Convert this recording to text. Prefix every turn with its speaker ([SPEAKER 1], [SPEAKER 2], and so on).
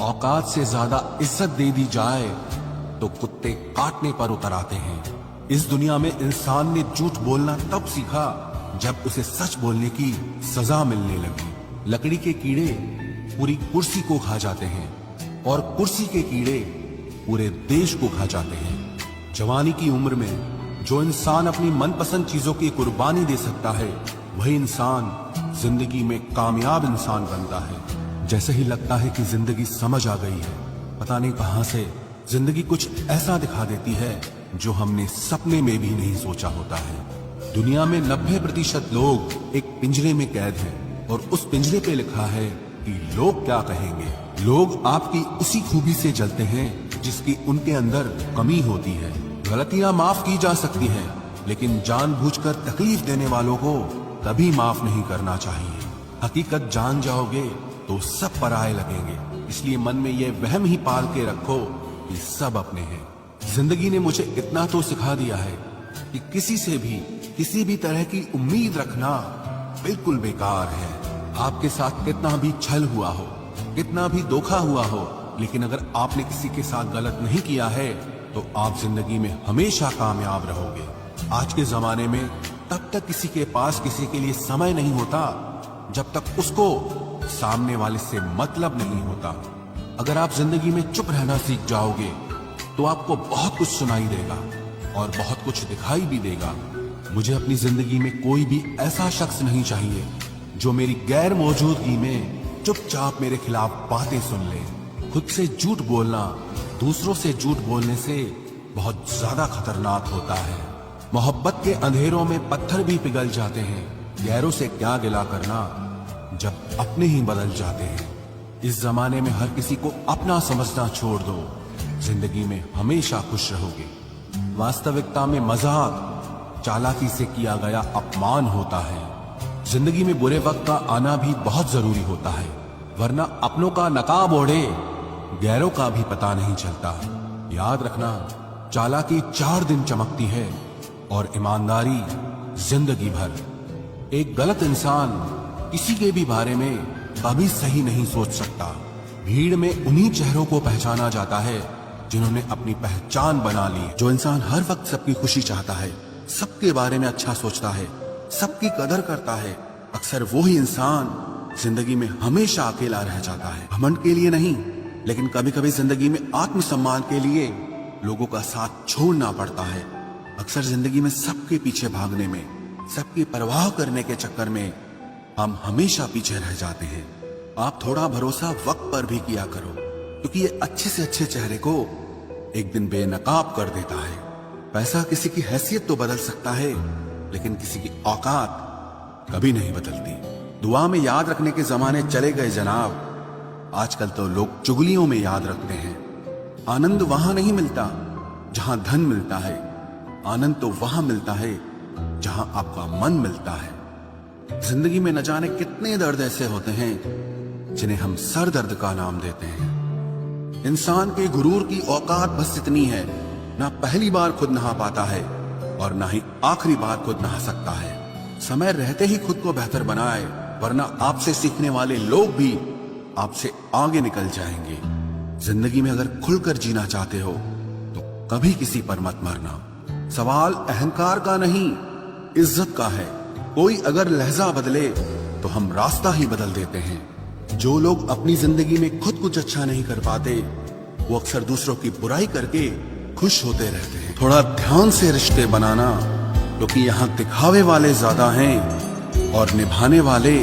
[SPEAKER 1] औकात से ज्यादा इज्जत दे दी जाए तो कुत्ते काटने पर उतर आते हैं। इस दुनिया में इंसान ने झूठ बोलना तब सीखा जब उसे सच बोलने की सजा मिलने लगी। लकड़ी के कीड़े पूरी कुर्सी को खा जाते हैं और कुर्सी के कीड़े पूरे देश को खा जाते हैं। जवानी की उम्र में जो इंसान अपनी मनपसंद चीजों की कुर्बानी दे सकता है, वही इंसान जिंदगी में कामयाब इंसान बनता है। जैसे ही लगता है कि जिंदगी समझ आ गई है, पता नहीं कहां से जिंदगी कुछ ऐसा दिखा देती है जो हमने सपने में भी नहीं सोचा होता है। दुनिया में 90% लोग एक पिंजरे में कैद हैं और उस पिंजरे पे लिखा है कि लोग क्या कहेंगे। लोग आपकी उसी खूबी से जलते हैं जिसकी उनके अंदर कमी होती है। गलतियां माफ की जा सकती हैं, लेकिन जानबूझकर तकलीफ देने वालों को कभी माफ नहीं करना चाहिए। हकीकत जान जाओगे तो सब पराये लगेंगे, इसलिए मन में ये वहम ही पाल के रखो कि सब अपने हैं। जिंदगी ने मुझे इतना तो सिखा दिया है कि किसी से भी किसी भी तरह की उम्मीद रखना बिल्कुल बेकार है। आपके साथ कितना भी छल हुआ हो, कितना भी धोखा हुआ हो, लेकिन अगर आपने किसी के साथ गलत नहीं किया है तो आप जिंदगी में हमेशा कामयाब रहोगे। आज के जमाने में तब तक किसी के पास किसी के लिए समय नहीं होता जब तक उसको सामने वाले से मतलब नहीं होता। अगर आप जिंदगी में चुप रहना सीख जाओगे तो आपको बहुत कुछ सुनाई देगा और बहुत कुछ दिखाई भी देगा। मुझे अपनी जिंदगी में कोई भी ऐसा शख्स नहीं चाहिए जो मेरी गैर मौजूदगी में चुपचाप मेरे खिलाफ बातें सुन ले। खुद से झूठ बोलना दूसरों से झूठ बोलने से बहुत ज्यादा खतरनाक होता है। मोहब्बत के अंधेरों में पत्थर भी पिघल जाते हैं। गैरों से क्या गिला करना जब अपने ही बदल जाते हैं। इस जमाने में हर किसी को अपना समझना छोड़ दो, जिंदगी में हमेशा खुश रहोगे। वास्तविकता में मजाक चालाकी से किया गया अपमान होता है। जिंदगी में बुरे वक्त का आना भी बहुत जरूरी होता है, वरना अपनों का नकाब ओढ़े गैरों का भी पता नहीं चलता। याद रखना, चालाकी 4 दिन चमकती है और ईमानदारी जिंदगी भर। एक गलत इंसान किसी के भी बारे में कभी सही नहीं सोच सकता। भीड़ में उन्हीं चेहरों को पहचाना जाता है जिन्होंने अपनी पहचान बना ली। जो इंसान हर वक्त सबकी खुशी चाहता है, सबके बारे में अच्छा सोचता है, सबकी कदर करता है, अक्सर वो ही इंसान जिंदगी में हमेशा अकेला रह जाता है। घमंड के लिए नहीं, लेकिन कभी कभी जिंदगी में आत्मसम्मान के लिए लोगों का साथ छोड़ना पड़ता है। अक्सर जिंदगी में सबके पीछे भागने में, सबकी परवाह करने के चक्कर में हम हमेशा पीछे रह जाते हैं। आप थोड़ा भरोसा वक्त पर भी किया करो, क्योंकि ये अच्छे से अच्छे चेहरे को एक दिन बेनकाब कर देता है। पैसा किसी की हैसियत तो बदल सकता है, लेकिन किसी की औकात कभी नहीं बदलती। दुआ में याद रखने के जमाने चले गए जनाब। आजकल तो लोग चुगलियों में याद रखते हैं। आनंद वहां नहीं मिलता जहां धन मिलता है, आनंद तो वहां मिलता है जहां आपका मन मिलता है। जिंदगी में न जाने कितने दर्द ऐसे होते हैं जिन्हें हम सर दर्द का नाम देते हैं। इंसान के गुरूर की औकात बस इतनी है, ना पहली बार खुद नहा पाता है और ना ही आखिरी बार खुद नहा सकता है। समय रहते ही खुद को बेहतर बनाए, वरना आपसे सीखने वाले लोग भी आपसे आगे निकल जाएंगे। जिंदगी में अगर खुलकर जीना चाहते हो तो कभी किसी पर मत मरना। सवाल अहंकार का नहीं, इज्जत का है। कोई अगर लहजा बदले तो हम रास्ता ही बदल देते हैं। जो लोग अपनी जिंदगी में खुद कुछ अच्छा नहीं कर पाते, वो अक्सर दूसरों की बुराई करके खुश होते रहते हैं। थोड़ा ध्यान से रिश्ते बनाना, क्योंकि यहाँ दिखावे वाले ज्यादा हैं और निभाने वाले